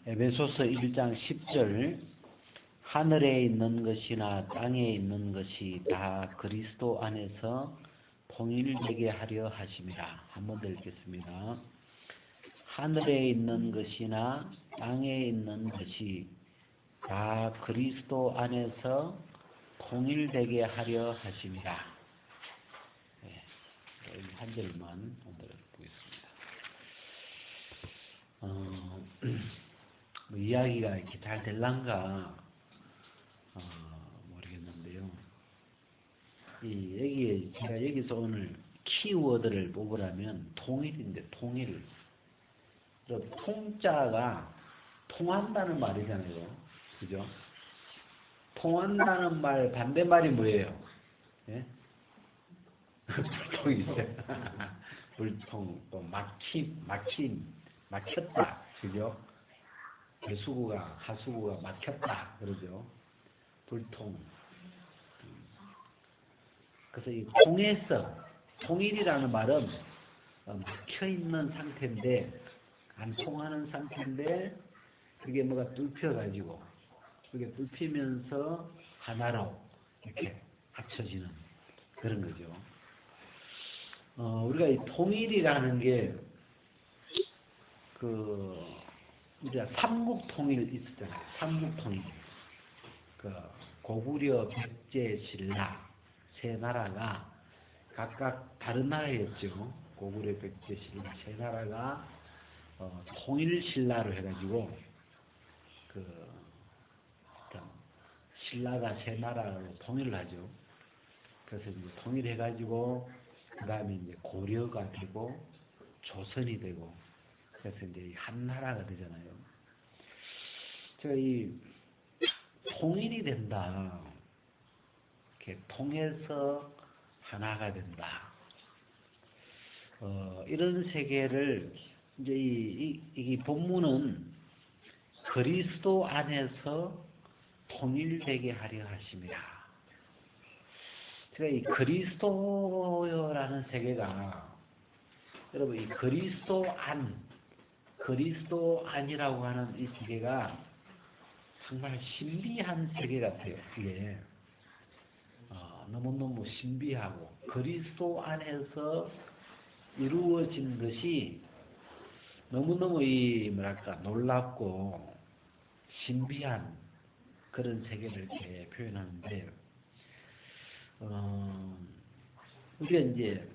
에베소서 1장 10절 하늘에 있는 것이나 땅에 있는 것이 다 그리스도 안에서 통일되게 하려 하심이라. 한 번 더 읽겠습니다. 하늘에 있는 것이나 땅에 있는 것이 다 그리스도 안에서 통일되게 하려 하심이라. 네, 한 절만 보겠습니다. 뭐 이야기가 이렇게 잘 될란가 모르겠는데요. 제가 여기서 오늘 키워드를 뽑으라면 통일인데, 통일. 통자가 통한다는 말이잖아요. 그죠? 통한다는 말 반대말이 뭐예요? 예? 불통이죠. 불통, 또 막혔다. 그죠? 배수구가, 하수구가 막혔다. 그러죠? 불통. 그래서 이 통일이라는 말은 막혀있는 상태인데, 안 통하는 상태인데, 그게 뭐가 뚫혀가지고, 그게 뚫히면서 하나로 이렇게 합쳐지는 그런 거죠. 우리가 이 통일이라는 게, 우리가 삼국통일 있었잖아요. 삼국통일. 고구려, 백제, 신라 세 나라가 각각 다른 나라였죠. 고구려, 백제, 신라 세 나라가 통일신라로 해가지고 신라가 세 나라로 통일을 하죠. 그래서 이제 통일해가지고 그 다음에 이제 고려가 되고 조선이 되고 그래서 이제 한 나라가 되잖아요. 제가 이 통일이 된다. 이렇게 통해서 하나가 된다. 이런 세계를 이제 이 본문은 그리스도 안에서 통일되게 하려 하심이라. 제가 이 그리스도라는 세계가 여러분 이 그리스도 안이라고 하는 이 세계가 정말 신비한 세계 같아요. 이게 너무너무 신비하고 그리스도 안에서 이루어진 것이 너무너무 놀랍고 신비한 그런 세계를 이렇게 표현하는데 우리가 이제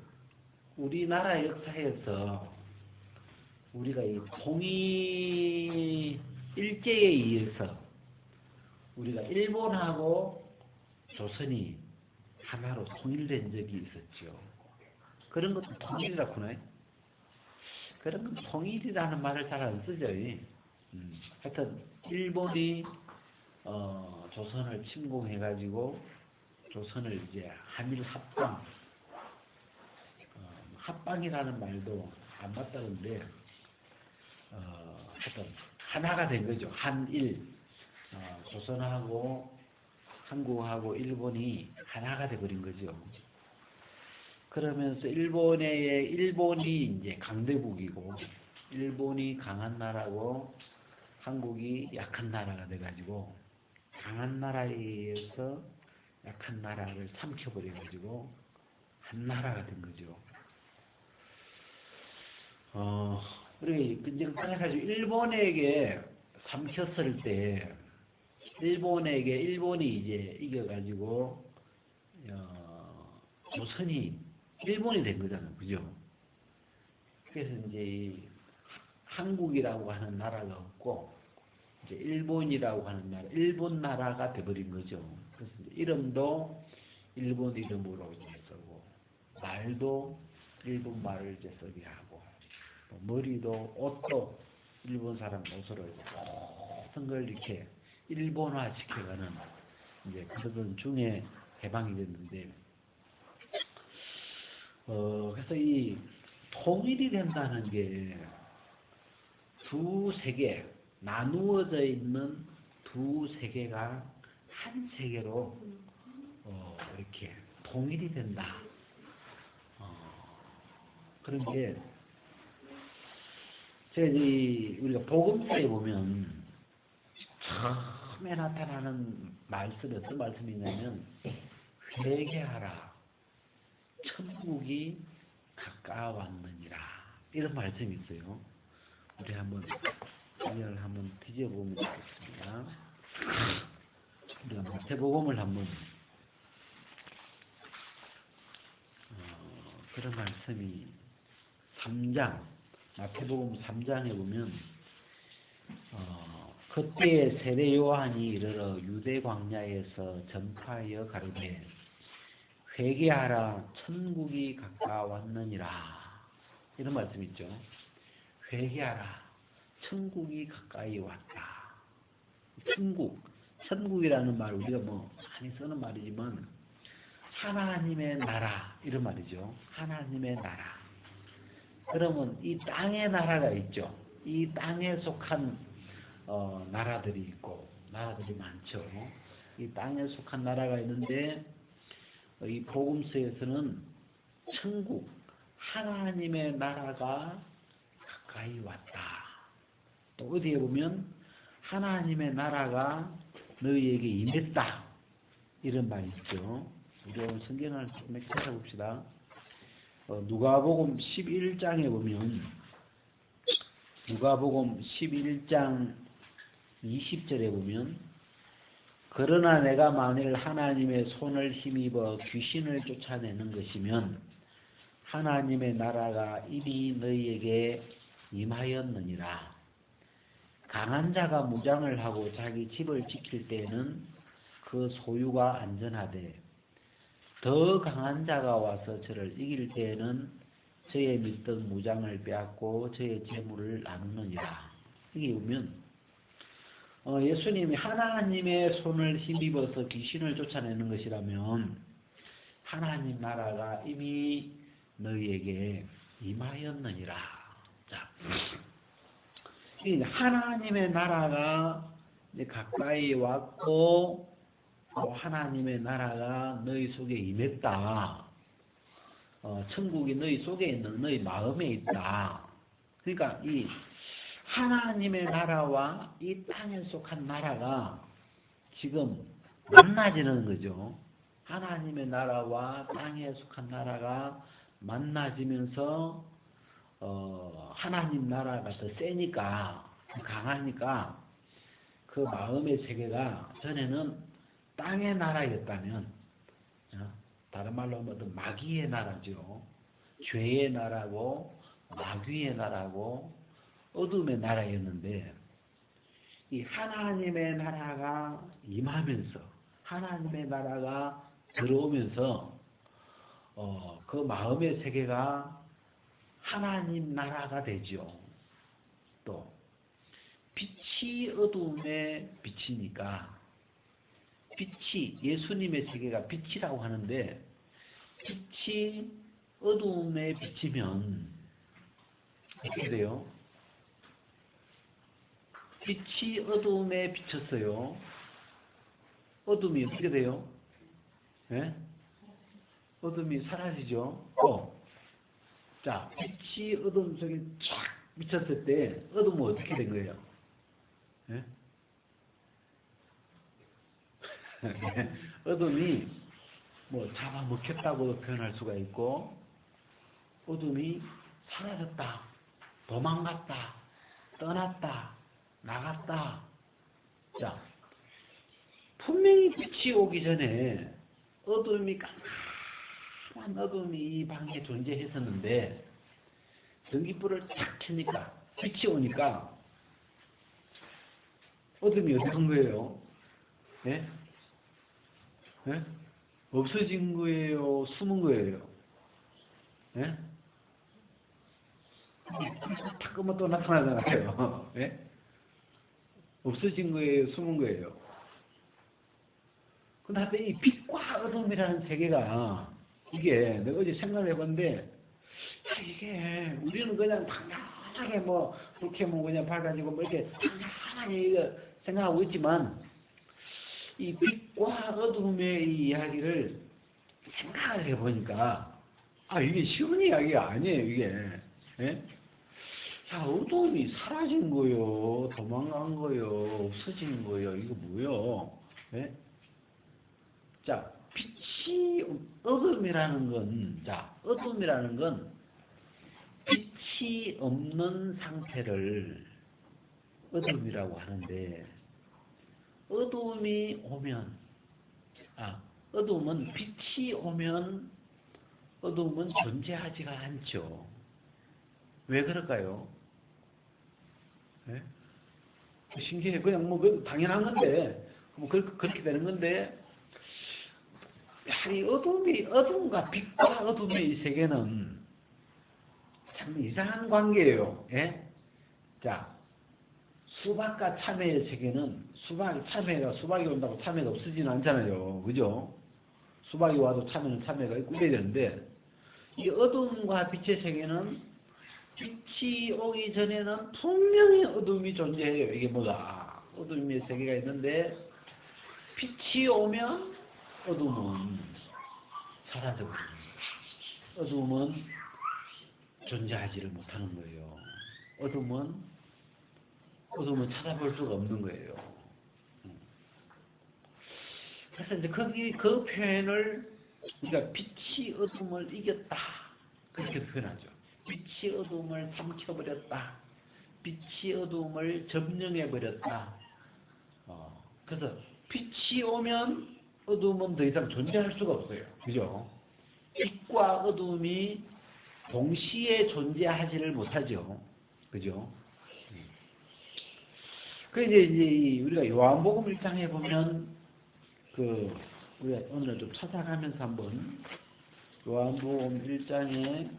우리나라 역사에서 우리가 이 통일 일제에 의해서 우리가 일본하고 조선이 하나로 통일된 적이 있었죠. 그런 것도 통일이라고 하나요? 그런 건 통일이라는 말을 잘 안 쓰죠. 하여튼 일본이 조선을 침공해가지고 조선을 이제 한일 합방이라는 말도 안 맞다는데 하여튼 하나가 된 거죠. 한일 조선하고 한국하고 일본이 하나가 돼버린 거죠. 그러면서 일본이 이제 강대국이고 일본이 강한 나라고 한국이 약한 나라가 돼가지고 강한 나라에 의해서 약한 나라를 삼켜버려가지고 한 나라가 된 거죠. 그래가지고 일본에게 삼켰을 때 일본이 이제 이겨가지고 조선이 일본이 된 거잖아요. 그죠? 그래서 이제 한국이라고 하는 나라가 없고 이제 일본이라고 하는 나라, 일본 나라가 돼버린 거죠. 그래서 이름도 일본 이름으로 이제 쓰고 말도 일본 말을 이제 쓰게 하고 머리도 옷도 일본 사람 옷으로 모든 걸 이렇게 일본화 시켜가는 이제 그런 중에 해방이 됐는데 그래서 이 통일이 된다는 게 두 세계 나누어져 있는 두 세계가 한 세계로 이렇게 통일이 된다. 그런 게 우리가 복음서에 보면 처음에 나타나는 말씀이 어떤 말씀이냐면 회개하라 천국이 가까웠느니라 이런 말씀이 있어요. 우리 한번 이걸 한번 뒤져보면 좋겠습니다. 우리가 마태복음을 한번 그런 말씀이 3장 마태복음 3장에 보면 그때 세례 요한이 이르러 유대 광야에서 전파하여 가르되 회개하라 천국이 가까웠느니라 이런 말씀이 있죠. 회개하라 천국이 가까이 왔다. 천국이라는 말 우리가 많이 쓰는 말이지만 하나님의 나라 이런 말이죠. 하나님의 나라. 그러면 이 땅의 나라가 있죠. 이 땅에 속한 나라들이 있고 나라들이 많죠. 이 땅에 속한 나라가 있는데 이 복음서에서는 천국 하나님의 나라가 가까이 왔다. 또 어디에 보면 하나님의 나라가 너희에게 임했다. 이런 말이 있죠. 우리 오늘 성경을 좀 찾아봅시다. 누가복음 11장에 보면 누가복음 11장 20절에 보면 그러나 내가 만일 하나님의 손을 힘입어 귀신을 쫓아내는 것이면 하나님의 나라가 이미 너희에게 임하였느니라. 강한 자가 무장을 하고 자기 집을 지킬 때에는 그 소유가 안전하되 더 강한 자가 와서 저를 이길 때에는 저의 믿던 무장을 빼앗고 저의 재물을 나누느니라. 여기 보면 예수님이 하나님의 손을 힘입어서 귀신을 쫓아내는 것이라면 하나님 나라가 이미 너희에게 임하였느니라. 자, 하나님의 나라가 가까이 왔고 하나님의 나라가 너희 속에 임했다. 천국이 너희 속에 있는 너희 마음에 있다. 그러니까 이 하나님의 나라와 이 땅에 속한 나라가 지금 만나지는 거죠. 하나님의 나라와 땅에 속한 나라가 만나지면서 하나님 나라가 더 세니까 강하니까 그 마음의 세계가 전에는 땅의 나라였다면 다른 말로 하면 마귀의 나라죠. 죄의 나라고 마귀의 나라고 어둠의 나라였는데 이 하나님의 나라가 임하면서 하나님의 나라가 들어오면서 그 마음의 세계가 하나님 나라가 되죠. 또 빛이 어둠에 비치니까 빛이 예수님의 세계가 빛이라고 하는데 빛이 어둠에 비치면 어떻게 돼요? 빛이 어둠에 비쳤어요. 어둠이 어떻게 돼요? 네? 어둠이 사라지죠. 자, 빛이 어둠 속에 쫙 비쳤을 때 어둠은 어떻게 된 거예요? 네? 어둠이 잡아먹혔다고 표현할 수가 있고 어둠이 사라졌다, 도망갔다, 떠났다, 나갔다. 자, 분명히 빛이 오기 전에 어둠이 깜깜한 어둠이 이 방에 존재했었는데 전기불을 탁 켜니까 빛이 오니까 어둠이 어떻게 한 거예요? 네? 네? 없어진 거예요? 숨은 거예요? 네? 탁 끄면 또 나타나잖아요. 네? 없어진 거예요? 숨은 거예요? 근데 하여튼 이 빛과 어둠이라는 세계가 이게 내가 어제 생각을 해봤는데 이게 우리는 그냥 당연하게 불 켜면 그냥 밝아지고 이렇게 당연하게 이거 생각하고 있지만 이 빛과 어둠의 이 이야기를 생각을 해보니까 이게 쉬운 이야기가 아니에요. 이게 어둠이 사라진 거요, 도망간 거요, 없어진 거요. 이거 뭐요? 예? 자, 빛이 어둠이라는 건, 어둠이라는 건 빛이 없는 상태를 어둠이라고 하는데, 어둠이 오면, 어둠은 빛이 오면 어둠은 존재하지가 않죠. 왜 그럴까요? 네? 신기해. 그냥 당연한 건데, 그렇게 되는 건데, 이 어둠과 빛과 어둠의 이 세계는 참 이상한 관계예요. 예? 자, 수박과 참외의 세계는 수박이 온다고 참외가 없어지는 않잖아요. 그죠? 수박이 와도 참외가 있고 이래야 되는데, 이 어둠과 빛의 세계는 빛이 오기 전에는 분명히 어둠이 존재해요. 이게 뭐다? 어둠의 세계가 있는데, 빛이 오면 어둠은 사라져버립니다. 어둠은 존재하지를 못하는 거예요. 어둠은 찾아볼 수가 없는 거예요. 그래서 이제 그 표현을 우리가 빛이 어둠을 이겼다, 그렇게 표현하죠. 빛이 어둠을 삼켜버렸다. 빛이 어둠을 점령해버렸다. 그래서 빛이 오면 어둠은 더 이상 존재할 수가 없어요. 그죠? 빛과 어둠이 동시에 존재하지를 못하죠. 그죠? 이제 우리가 요한복음 1장에 보면, 우리가 오늘 좀 찾아가면서 한번, 요한복음 1장에,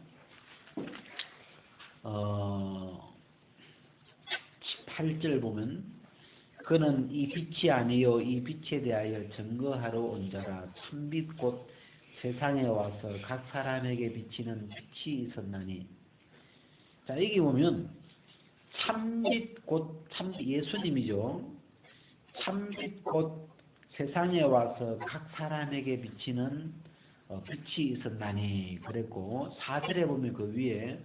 18절 보면, 그는 이 빛이 아니요 이 빛에 대하여 증거하러 온 자라. 참빛 곧 세상에 와서 각 사람에게 비치는 빛이 있었나니. 자, 여기 보면 참빛 곧 예수님이죠. 참빛 곧 세상에 와서 각 사람에게 비치는 빛이 있었나니 그랬고, 4절에 보면 그 위에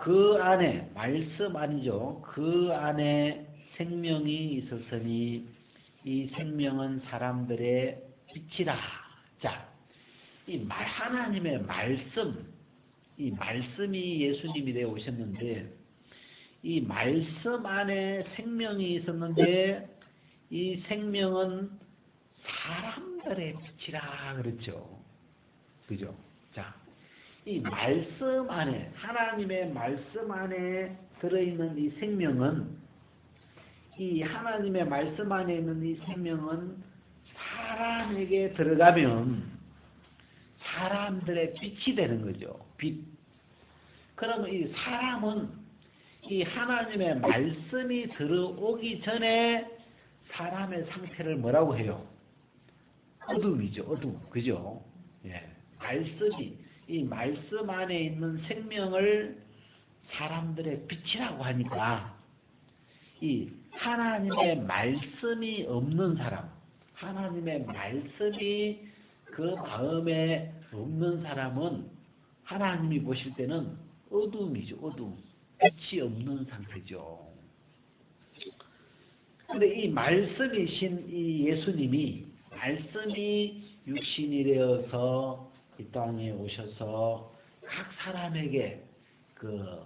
그 안에 말씀 아니죠. 그 안에 생명이 있었으니 이 생명은 사람들의 빛이라. 자, 하나님의 말씀, 이 말씀이 예수님이 되어 오셨는데, 이 말씀 안에 생명이 있었는데, 이 생명은 사람들의 빛이라 그랬죠. 그죠? 자, 이 말씀 안에, 하나님의 말씀 안에 들어있는 이 생명은, 이 하나님의 말씀 안에 있는 이 생명은 사람에게 들어가면 사람들의 빛이 되는 거죠. 빛. 그러면 이 사람은 이 하나님의 말씀이 들어오기 전에 사람의 상태를 뭐라고 해요? 어둠이죠. 어둠. 그죠? 예. 이 말씀 안에 있는 생명을 사람들의 빛이라고 하니까, 이 하나님의 말씀이 없는 사람, 하나님의 말씀이 그 마음에 없는 사람은 하나님이 보실 때는 어둠이죠. 어둠. 빛이 없는 상태죠. 그런데 이 말씀이신 이 예수님이, 말씀이 육신이 되어서 이 땅에 오셔서 각 사람에게 그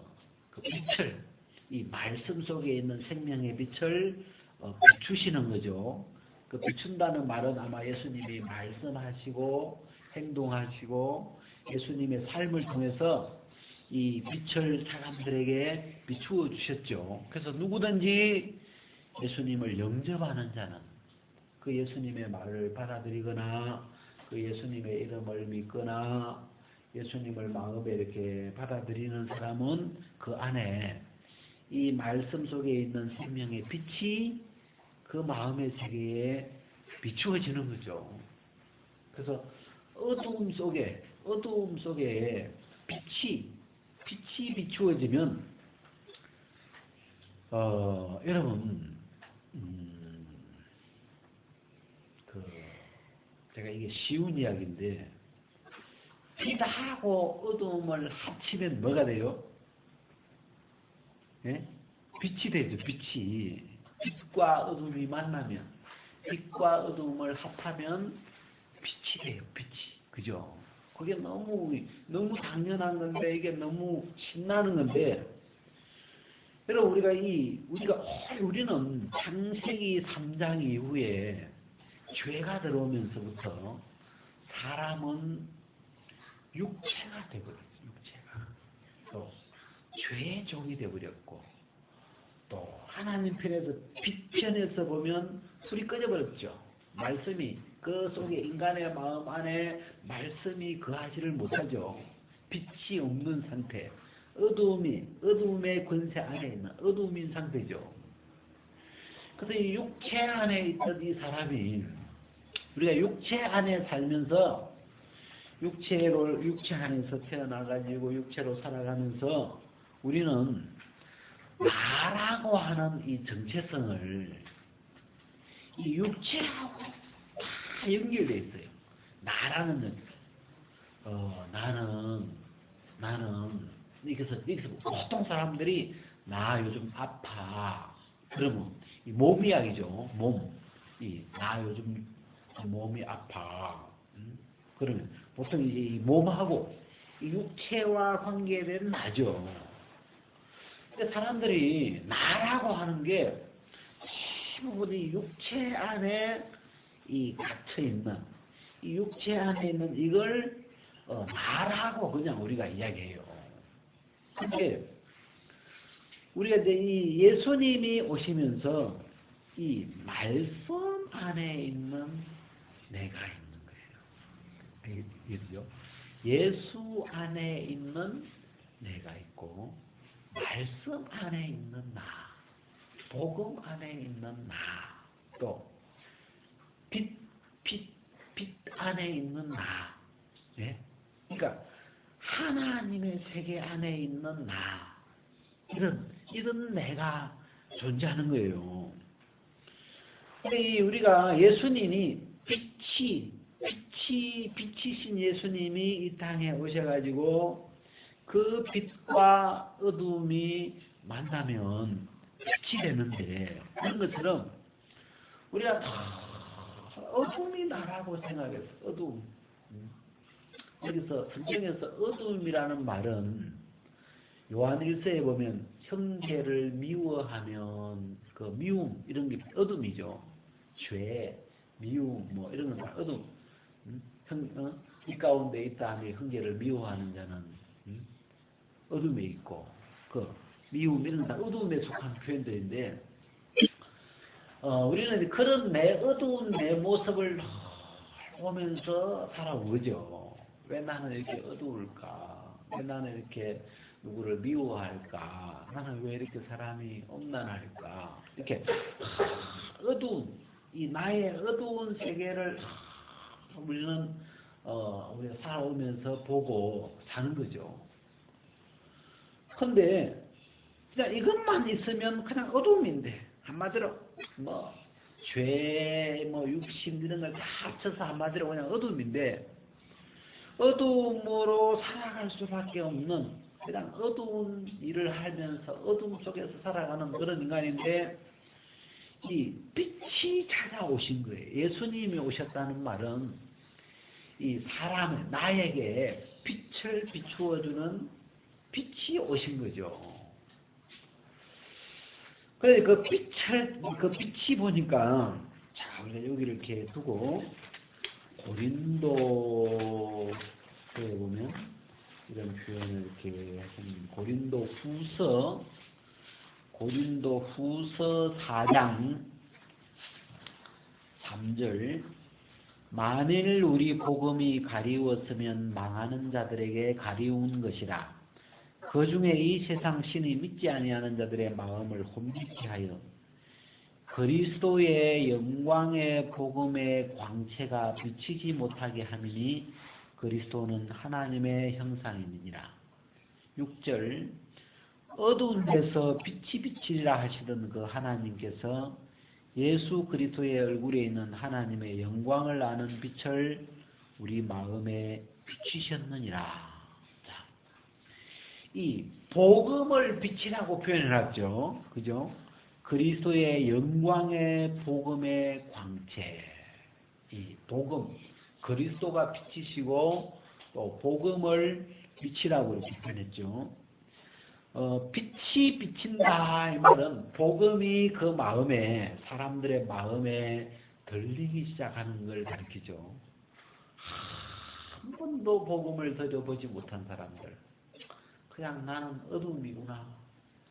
빛을, 이 말씀 속에 있는 생명의 빛을 비추시는 거죠. 그 비춘다는 말은 아마 예수님이 말씀하시고 행동하시고 예수님의 삶을 통해서 이 빛을 사람들에게 비추어 주셨죠. 그래서 누구든지 예수님을 영접하는 자는, 그 예수님의 말을 받아들이거나 그 예수님의 이름을 믿거나 예수님을 마음에 이렇게 받아들이는 사람은 그 안에 이 말씀 속에 있는 생명의 빛이 그 마음의 세계에 비추어지는 거죠. 그래서 어두움 속에 빛이 비추어지면, 여러분, 제가 이게 쉬운 이야기인데, 빛하고 어두움을 합치면 뭐가 돼요? 예? 빛이 되죠. 빛이. 빛과 어둠이 만나면, 빛과 어둠을 합하면 빛이 돼요. 빛이. 그죠? 그게 너무 당연한 건데, 이게 너무 신나는 건데, 여러분, 우리는 창세기 3장 이후에 죄가 들어오면서부터 사람은 육체가 되어버렸어요. 육체가. 또 죄의 종이 되어버렸고, 또 하나님 편에서 빛 편에서 보면 불이 꺼져버렸죠. 말씀이 그 속에 인간의 마음 안에 말씀이 거하지를 못하죠. 빛이 없는 상태. 어둠의 권세 안에 있는 어둠인 상태죠. 그래서 이 육체 안에 있던 이 사람이, 우리가 육체 안에 살면서 육체 안에서 태어나가지고 육체로 살아가면서 우리는 나라고 하는 이 정체성을 이 육체하고 다 연결되어 있어요. 나라는 나는 여기서 보통 사람들이 나 요즘 아파. 그러면 이 몸 이야기죠. 나 요즘 몸이 아파. 그러면 보통 이제 이 몸하고 이 육체와 관계된 나죠. 근데 사람들이 나라고 하는 게 대부분 이 육체 안에 갇혀 있는 이 육체 안에 있는 이걸 나라고 그냥 우리가 이야기해요. 근데 우리가 이제 이 예수님이 오시면서 이 말씀 안에 있는 내가 있는 거예요. 이해되죠? 예수 안에 있는 내가 있고, 말씀 안에 있는 나, 복음 안에 있는 나, 또 빛 안에 있는 나. 예? 그러니까 하나님의 세계 안에 있는 나, 이런 내가 존재하는 거예요. 근데 우리가 예수님이 빛이신 예수님이 이 땅에 오셔가지고 그 빛과 어둠이 만나면 빛이 되는데, 그런 것처럼 우리가 어둠이 나라고 생각해서 어둠. 여기서 성경에서 어둠이라는 말은 요한 1서에 보면 형제를 미워하면 그 미움 이런 게 어둠이죠. 죄, 미움 뭐 이런 건 다 어둠. 이 가운데 있다 하면 형제를 미워하는 자는 어둠에 있고, 그 미움 이런 건 다 어둠에 속한 표현들인데, 우리는 그런 어두운 내 모습을 보면서 살아오죠. 왜 나는 이렇게 어두울까? 왜 나는 이렇게 누구를 미워할까? 나는 왜 이렇게 사람이 엄난할까? 이렇게 이 나의 어두운 세계를 우리는 우리가 살아오면서 보고 사는 거죠. 근데 그냥 이것만 있으면 그냥 어둠인데, 한마디로 죄, 육신 이런 걸 다 합쳐서 한마디로 그냥 어둠인데, 어둠으로 살아갈 수밖에 없는, 그냥 어두운 일을 하면서 어둠 속에서 살아가는 그런 인간인데, 이 빛이 찾아오신 거예요. 예수님이 오셨다는 말은 이 사람을, 나에게 빛을 비추어주는 빛이 오신 거죠. 그래서 그 빛이 보니까, 자, 우리가 여기를 이렇게 두고, 고린도에 보면, 이런 표현을 이렇게 하시면, 고린도 후서 4장 3절, 만일 우리 복음이 가리웠으면 망하는 자들에게 가리운 것이라. 그 중에 이 세상 신이 믿지 아니하는 자들의 마음을 혼미케 하여 그리스도의 영광의 복음의 광채가 비치지 못하게 함이니 그리스도는 하나님의 형상이니라. 6절, 어두운 데서 빛이 비치리라 하시던 그 하나님께서 예수 그리스도의 얼굴에 있는 하나님의 영광을 아는 빛을 우리 마음에 비추셨느니라. 이 복음을 빛이라고 표현해놨죠. 그죠? 그리스도의 영광의 복음의 광채. 이 복음, 그리스도가 빛이시고 또 복음을 빛이라고 이렇게 표현했죠. 빛이 비친다 이 말은 복음이 그 마음에 사람들의 마음에 들리기 시작하는 걸 가리키죠. 한 번도 복음을 들어보지 못한 사람들, 그냥 나는 어둠이구나,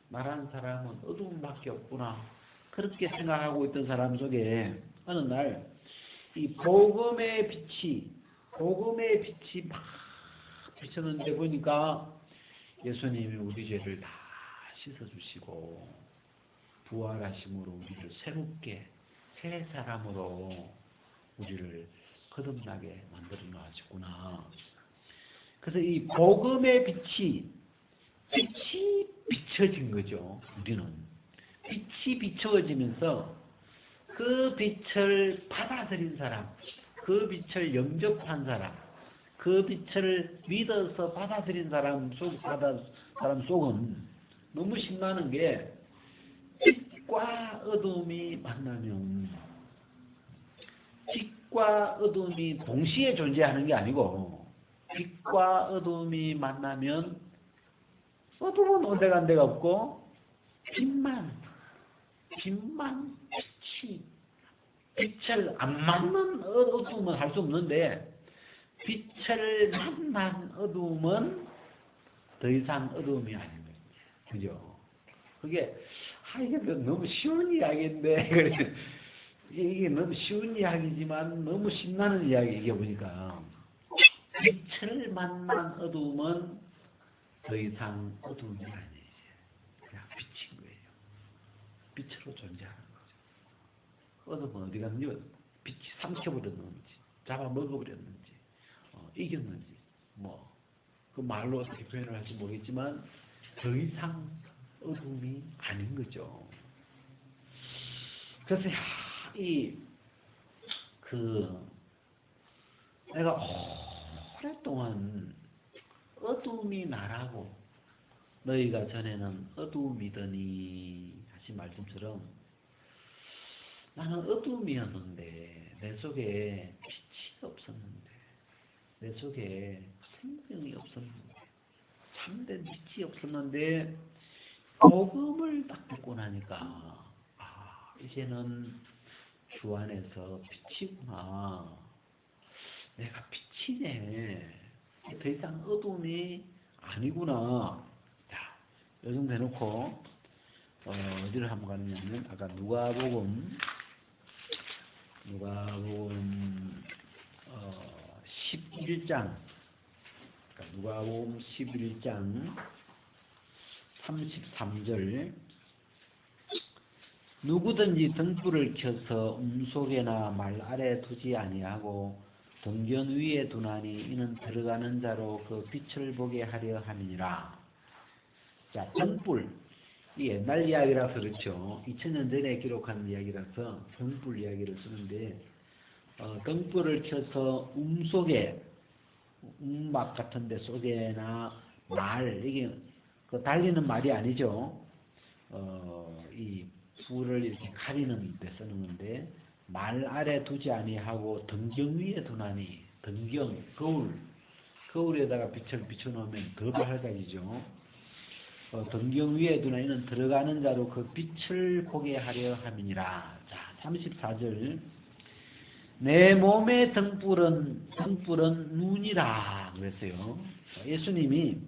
말하는 사람은 어둠밖에 없구나, 그렇게 생각하고 있던 사람 속에 어느 날 이 복음의 빛이 막 비쳤는데 보니까 예수님이 우리 죄를 다 씻어주시고 부활하심으로 우리를 새롭게 새 사람으로 우리를 거듭나게 만들어 놔주구나. 그래서 이 복음의 빛이 비춰진 거죠. 우리는 빛이 비춰지면서 그 빛을 받아들인 사람, 그 빛을 영접한 사람, 그 빛을 믿어서 받아들인 사람 속은 너무 신나는 게 빛과 어둠이 만나면, 빛과 어둠이 동시에 존재하는 게 아니고 빛과 어둠이 만나면 어둠은 온데간 데가 없고 빛만 빛을 안 맞는 어둠은 할 수 없는데 빛을 만난 어둠은 더 이상 어둠이 아닌 거죠. 그죠? 그게 이게 너무 쉬운 이야기인데 이게 너무 쉬운 이야기지만 너무 신나는 이야기. 이게 보니까 빛을 만난 어둠은 더 이상 어둠이 아니에요. 그냥 빛인 거예요. 빛으로 존재하는 거죠. 어둠은 어디 갔는지, 빛이 삼켜버렸는지, 잡아먹어버렸는지, 이겼는지, 그 말로 어떻게 표현을 할지 모르겠지만 더 이상 어둠이 아닌 거죠. 그래서 내가 오랫동안 어둠이 나라고 너희가 전에는 어둠이더니 하신 말씀처럼 나는 어둠이었는데 내 속에 빛이 없었는데 내 속에 생명이 없었는데 참된 빛이 없었는데 복음을 딱 듣고 나니까 이제는 주 안에서 빛이구나. 내가 빛이네. 더 이상 어둠이 아니구나. 자, 요 정도 해놓고 어디를 한번 갔냐면 아까 누가복음 11장, 누가복음 11장 33절. 누구든지 등불을 켜서 음속에나 말 아래 두지 아니하고 등변 위에 두나니 이는 들어가는 자로 그 빛을 보게 하려 함이니라. 자, 등불. 이 옛날 이야기라서 그렇죠. 2000년 전에 기록한 이야기라서 등불 이야기를 쓰는데 등불을 켜서 음속에 음막 같은 데 속에나 말, 이게 달리는 말이 아니죠. 이 불을 이렇게 가리는 데 쓰는 건데 말 아래 두지 아니하고 등경 위에 두나니, 등경, 거울에다가 빛을 비춰놓으면 더 밝아지죠. 등경 위에 두나니는 들어가는 자로 그 빛을 보게 하려 함이니라. 자, 34절. 내 몸의 등불은 눈이라 그랬어요. 예수님이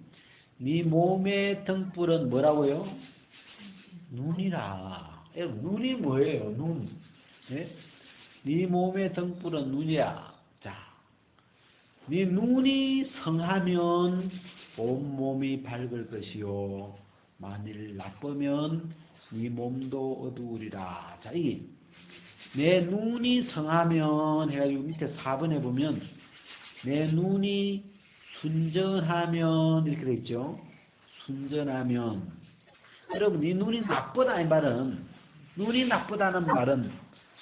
네 몸의 등불은 뭐라고요? 눈이라. 눈이 뭐예요? 눈. 네? 네 몸의 등불은 눈이야. 자, 네 눈이 성하면 온몸이 밝을 것이요 만일 나쁘면 네 몸도 어두우리라. 자, 내 눈이 성하면 해가지고 밑에 4번에 보면 내 눈이 순전하면 이렇게 되어 있죠. 순전하면. 여러분, 네 눈이 나쁘다 이 말은, 눈이 나쁘다는 말은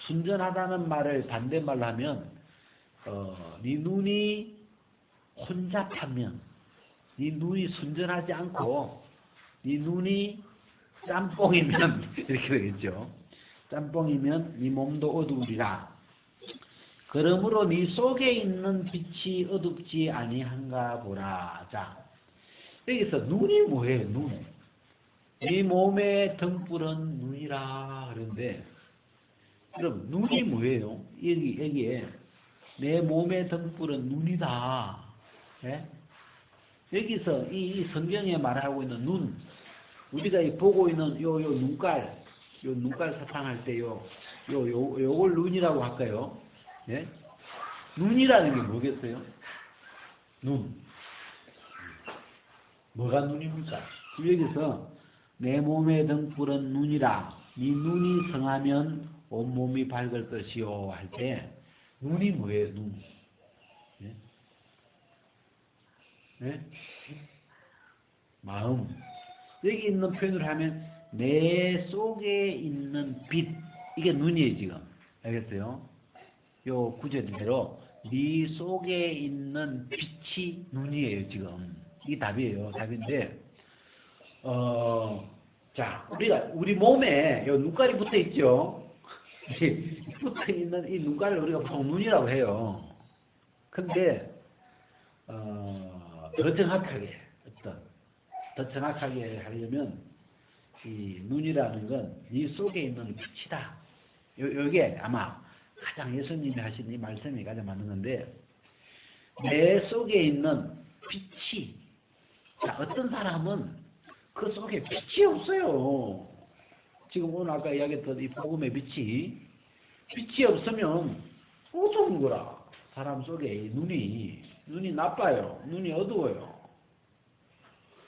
순전하다는 말을 반대말로 하면 네 눈이 혼잡하면, 네 눈이 순전하지 않고 네 눈이 짬뽕이면 이렇게 되겠죠. 짬뽕이면 네 몸도 어두우리라. 그러므로 네 속에 있는 빛이 어둡지 아니한가 보라. 자, 여기서 눈이 뭐예요? 눈. 네 몸의 등불은 눈이라 그런데, 그럼 눈이 뭐예요? 여기에 내 몸의 등불은 눈이다. 예? 여기서 이 성경에 말하고 있는 눈, 우리가 보고 있는 요 눈깔 사탕할 때 요걸 눈이라고 할까요? 예? 눈이라는 게 뭐겠어요? 눈. 뭐가 눈입니까? 여기서 내 몸의 등불은 눈이라. 네 눈이 성하면 온몸이 밝을 것이요 할 때 눈이 뭐예요? 눈. 예? 예? 마음. 여기 있는 표현을 하면 내 속에 있는 빛. 이게 눈이에요 지금. 알겠어요? 요 구절대로 네 속에 있는 빛이 눈이에요 지금. 이게 답이에요. 답인데 자, 우리 몸에 요 눈깔이 붙어 있죠. 붙어 있는 이 눈깔을 우리가 보통 눈이라고 해요. 근데 더 정확하게 하려면 이 눈이라는 건 네 속에 있는 빛이다. 요게 아마 가장 예수님이 하신 이 말씀이 가장 맞는 건데, 내 속에 있는 빛이, 자, 어떤 사람은 그 속에 빛이 없어요. 지금 오늘 아까 이야기했던 이 복음의 빛이 없으면 어두운 거라. 사람 속에 눈이 나빠요. 눈이 어두워요.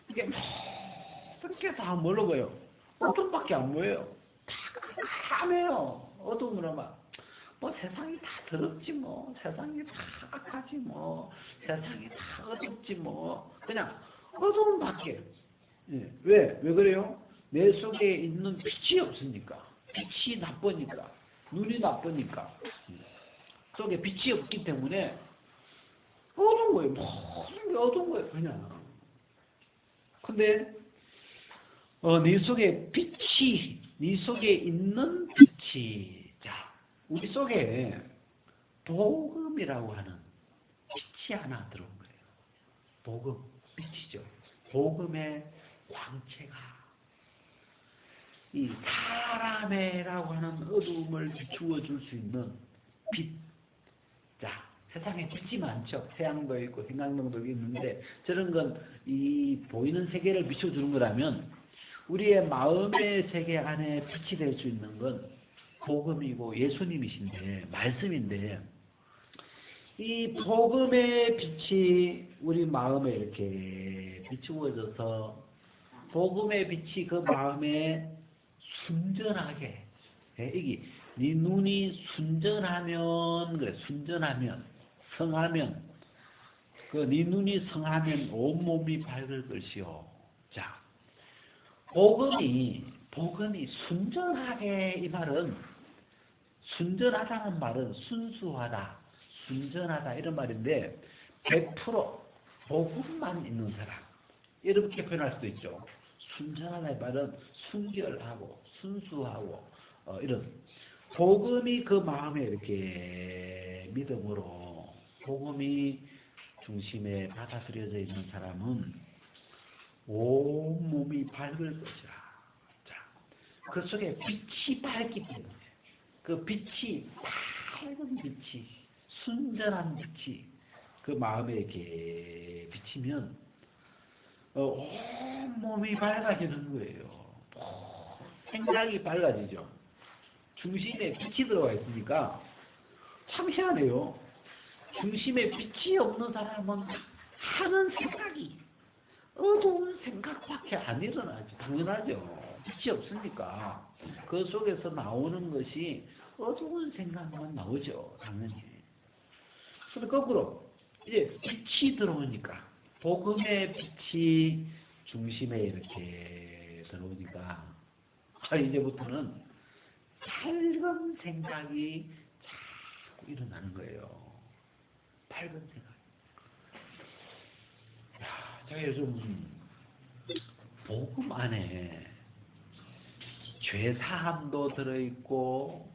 이게 모든 게 다 뭘로 보여요? 어둠밖에 안 보여요. 다 까매요. 어둠으로 뭐 세상이 다 더럽지 뭐. 세상이 다 악하지 뭐. 세상이 다 어둡지 뭐. 그냥 어둠밖에. 예. 왜 그래요? 내 속에 있는 빛이 없으니까. 빛이 나쁘니까. 눈이 나쁘니까. 속에 빛이 없기 때문에 어두운 거예요. 모든 게 어두운 거예요. 그냥. 근데 네 속에 빛이, 네 속에 있는 빛이, 자, 우리 속에 복음이라고 하는 빛이 하나 들어온 거예요. 복음, 빛이죠. 복음의 광채가 이 사람의라고 하는 어두움을 비추어 줄 수 있는 빛. 자, 세상에 빛이 많죠. 태양도 있고 형광등도 있는데 저런 건 이 보이는 세계를 비춰주는 거라면 우리의 마음의 세계 안에 빛이 될 수 있는 건 복음이고 예수님이신데, 말씀인데, 이 복음의 빛이 우리 마음에 이렇게 비추어져서 복음의 빛이 그 마음에 순전하게, 이게 네 눈이 순전하면, 그래, 순전하면, 성하면, 그 네 눈이 성하면 온몸이 밝을 것이요. 자, 복음이 순전하게, 이 말은, 순전하다는 말은 순수하다, 순전하다 이런 말인데 100% 복음만 있는 사람, 이렇게 표현할 수도 있죠. 순전하다의 말은 순결하고 순수하고 이런 복음이 그 마음에 이렇게 믿음으로 복음이 중심에 받아들여져 있는 사람은 온몸이 밝을 것이라. 자, 그 속에 빛이 밝기 때문에 그 빛이, 밝은 빛이, 순전한 빛이 그 마음에 이렇게 비치면 온몸이 밝아지는 거예요. 생각이 밝아지죠. 중심에 빛이 들어가 있으니까 참 희한해요. 중심에 빛이 없는 사람은 하는 생각이 어두운 생각밖에 안 일어나지. 당연하죠. 빛이 없으니까 그 속에서 나오는 것이 어두운 생각만 나오죠. 당연히. 그런데 거꾸로 이제 빛이 들어오니까, 복음의 빛이 중심에 이렇게 들어오니까 이제부터는 밝은 생각이 자꾸 일어나는 거예요. 밝은 생각. 제가 요즘 복음 안에 죄사함도 들어있고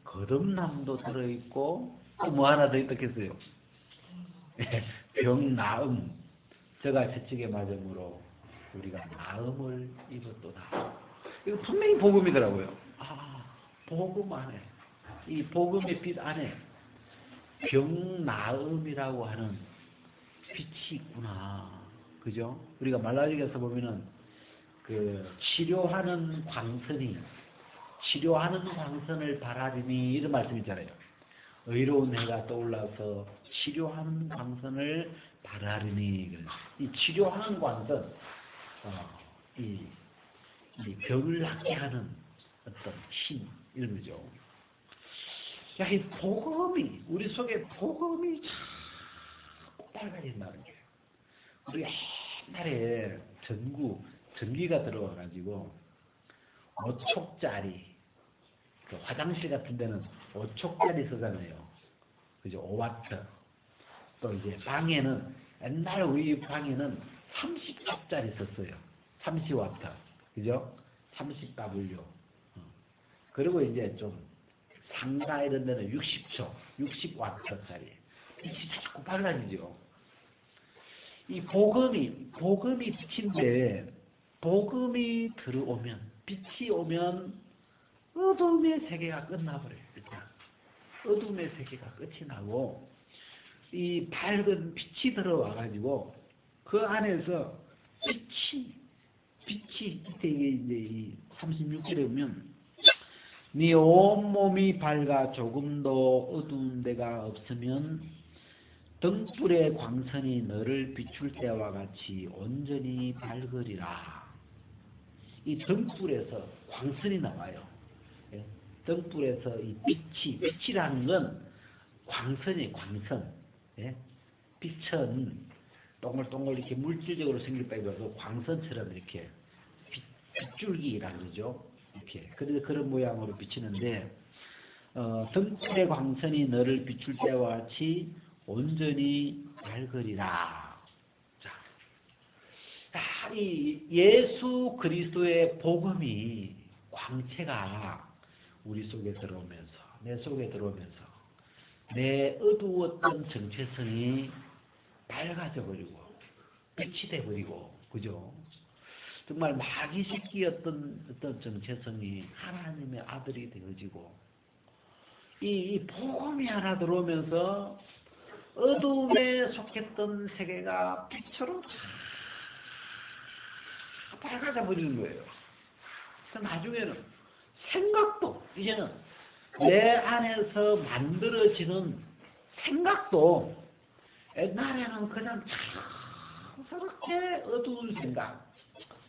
거듭남도 들어있고 또 뭐 하나 더 있겠어요? 병 나음. 저가 채찍에 맞음으로 우리가 나음을 입었도다. 이거 분명히 복음이더라고요. 아, 복음 안에, 이 복음의 빛 안에 병 나음이라고 하는 빛이 있구나. 그죠? 우리가 말라기에서 보면은 그 치료하는 광선을 바라리니 이런 말씀 있잖아요. 의로운 해가 떠올라서 치료하는 광선을 바라리니. 이 치료하는 광선, 이 병을 낫게 하는 어떤 힘 이런 거죠. 야, 이 복음이 우리 속에 복음이 자꾸 밝아진다는 거예요. 우리 옛날에 전기가 들어와가지고 5촉짜리 그 화장실 같은 데는 5촉짜리 쓰잖아요. 그죠? 5와트. 또 이제 방에는 옛날 우리 방에는 30촉짜리 썼어요. 30와트. 그죠? 30W. 그리고 이제 좀 상가 이런 데는 60와트짜리. 빛이 자꾸 밝아지죠. 이 복음이 빛인데, 복음이 들어오면, 빛이 오면 어둠의 세계가 끝나버려요. 일단 어둠의 세계가 끝이 나고 이 밝은 빛이 들어와가지고 그 안에서 빛이 이때 이제 이 36절에 보면 네 온몸이 밝아 조금도 어두운 데가 없으면 등불의 광선이 너를 비출 때와 같이 온전히 밝으리라. 이 등불에서 광선이 나와요. 등불에서 이 빛이라는 건 광선이에요. 광선. 빛은 동글동글 이렇게 물질적으로 생겼다기보다도 광선처럼 이렇게 빗줄기라는 거죠. 이렇게 그런 모양으로 비치는데 등불의 광선이 너를 비출 때와 같이 온전히 밝으리라. 자, 이 예수 그리스도의 복음이 광채가 우리 속에 들어오면서 내 속에 들어오면서 내 어두웠던 정체성이 밝아져 버리고 빛이 돼 버리고 그죠? 정말 마귀 새끼였던 어떤 정체성이 하나님의 아들이 되어지고 이 복음이 하나 들어오면서 어둠에 속했던 세계가 빛으로 밝아져 버리는 거예요. 그래서 나중에는 생각도 이제는 내 안에서 만들어지는 생각도 옛날에는 그냥 자연스럽게 어두운 생각,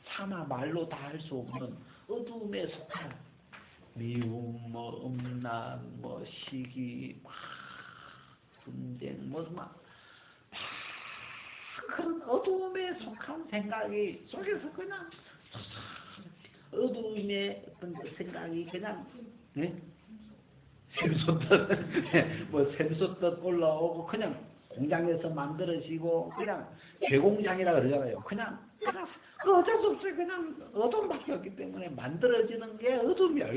차마 말로 다 할 수 없는 어둠에 속한 미움, 뭐 음란, 뭐 시기, 막 분쟁, 그런 어둠에 속한 생각이 속에서 그냥 어둠의 어떤 생각이 그냥 샘솟듯 올라오고 그냥 공장에서 만들어지고 그냥 죄공장이라 그러잖아요. 그냥 어쩔 수 없어요. 그냥 어둠밖에 없기 때문에 만들어지는 게 어둠이야.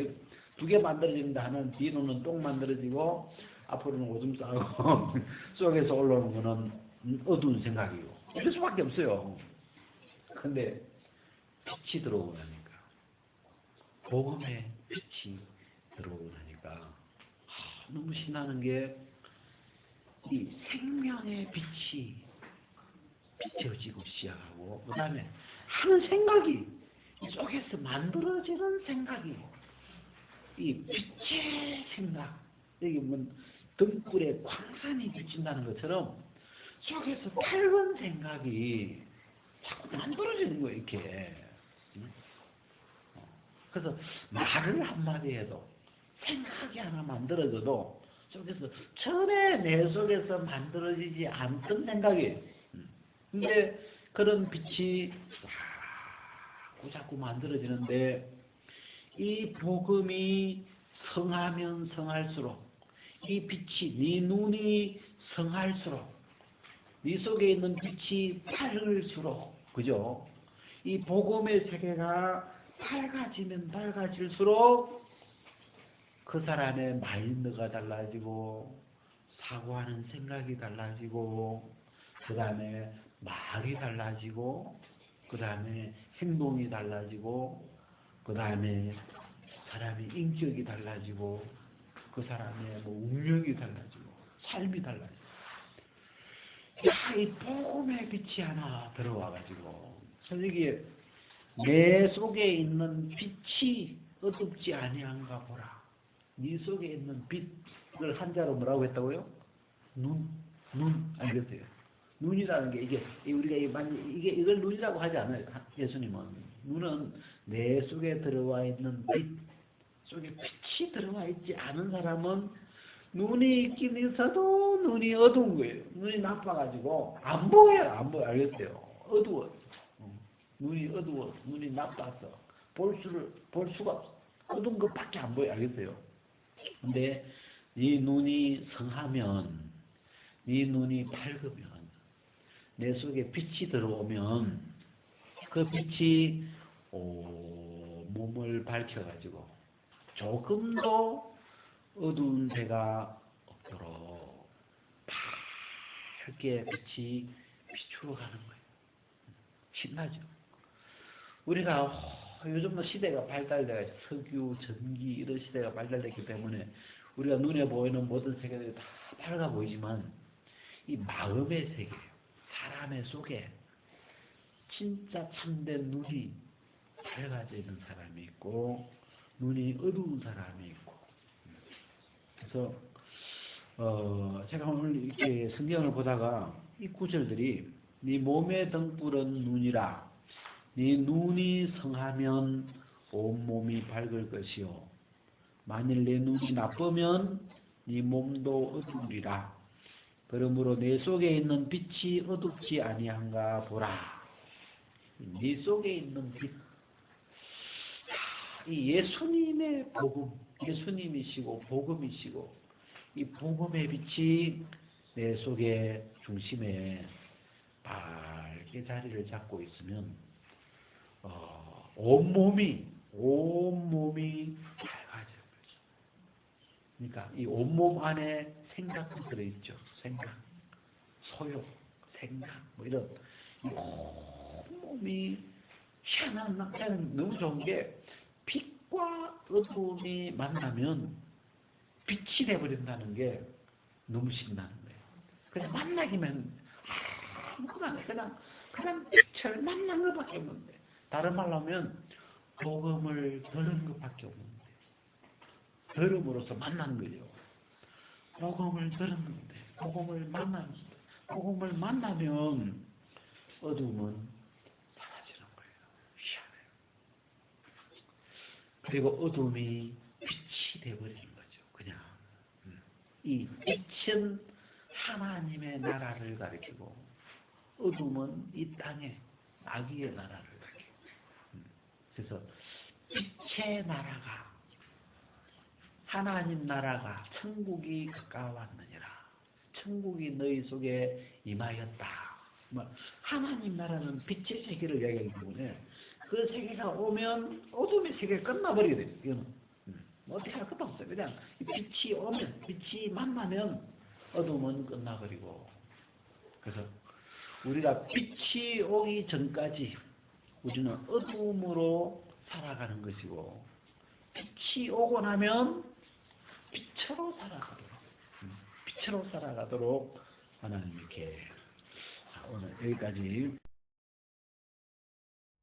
두 개 만들어진다 하는 뒤로는 똥 만들어지고 앞으로는 오줌 싸고 속에서 올라오는 거는 어두운 생각이고 이럴 수밖에 없어요. 근데 빛이 들어오고 나니까 복음의 빛이 들어오고 나니까 너무 신나는 게 이 생명의 빛이 비춰지고 시작하고 그 다음에 하는 생각이 속에서 만들어지는 생각이 이 빛의 생각 여기 뭐 등불에 광선이 비친다는 것처럼 속에서 밝은 생각이 자꾸 만들어지는 거예요. 이렇게. 그래서 말을 한마디 해도 생각이 하나 만들어져도 속에서 전에 내 속에서 만들어지지 않던 생각이 근데 그런 빛이 자꾸 만들어지는데 이 복음이 성하면 성할수록 이 빛이 네 눈이 성할수록 네 속에 있는 빛이 밝을수록 그죠? 이 복음의 세계가 밝아지면 밝아질수록 그 사람의 마인드가 달라지고 사고하는 생각이 달라지고 그 다음에 말이 달라지고 그 다음에 행동이 달라지고 그 다음에 사람의 인격이 달라지고 그 사람의 운명이 달라지고 삶이 달라지고 이 복음의 빛이 하나 들어와가지고 여기 내 속에 있는 빛이 어둡지 아니한가 보라. 네 속에 있는 빛을 한자로 뭐라고 했다고요? 눈 알겠어요? 눈이라는 게 이게 우리가 이걸 눈이라고 하지 않아요. 예수님은 눈은 내 속에 들어와 있는 빛 속에 빛이 들어와 있지 않은 사람은 눈이 있긴 있어도 눈이 어두운 거예요. 눈이 나빠가지고 안 보여요. 안 보여. 알겠어요? 어두워. 눈이 어두워. 눈이 나빠서 볼 수가 없어. 어두운 것밖에 안 보여. 알겠어요? 근데 네 눈이 성하면 네 눈이 밝으면 내 속에 빛이 들어오면 그 빛이 몸을 밝혀가지고 조금도 어두운 데가 없도록 밝게 빛이 비추어가는 거예요. 신나죠? 우리가 요즘 시대가 발달돼서 석유, 전기 이런 시대가 발달됐기 때문에 우리가 눈에 보이는 모든 세계들이 다 밝아 보이지만 이 마음의 세계, 사람의 속에 진짜 참된 눈이 밝아져 있는 사람이 있고 눈이 어두운 사람이 있고 그래서 제가 오늘 이렇게 성경을 보다가 이 구절들이 네 몸의 등불은 눈이라 네 눈이 성하면 온몸이 밝을 것이요 만일 내 눈이 나쁘면 네 몸도 어두우리라 그러므로 내 속에 있는 빛이 어둡지 아니한가 보라. 네 속에 있는 빛. 이 예수님의 복음, 예수님이시고 복음이시고 이 복음의 빛이 내 속에 중심에 밝게 자리를 잡고 있으면 온몸이 밝아져요. 그러니까 이 온몸 안에 생각도 들어있죠. 생각, 소욕, 생각 이런 온몸이 희한한 남자는 너무 좋은 게 빛과 어두움이 만나면 빛이 돼버린다는 게 너무 신나는 거예요. 그냥 만나기면 아무거나 그냥 빛을 만난 것밖에 없는데 다른 말로 하면 복음을 들은 것밖에 없는데 들음으로써 만난 거죠. 복음을 들은 건데 복음을 만나면 어두움은 사라지는 거예요. 희한해요. 그리고 어둠이 빛이 되어버리는 거죠. 그냥 이 빛은 하나님의 나라를 가리키고 어둠은 이 땅의 마귀의 나라를 가리키고 그래서 빛의 나라가 하나님 나라가 천국이 가까웠느니라. 천국이 너희 속에 임하였다. 하나님 나라는 빛의 세계를 이야기하기 때문에 그 세계가 오면 어둠의 세계가 끝나버리게 돼요. 이거는 어떻게 할 것도 없어요. 그냥 빛이 오면 빛이 만나면 어둠은 끝나버리고 그래서 우리가 빛이 오기 전까지 우리는 어둠으로 살아가는 것이고 빛이 오고 나면 빛으로 살아가도록 하나님 이렇게 오늘 여기까지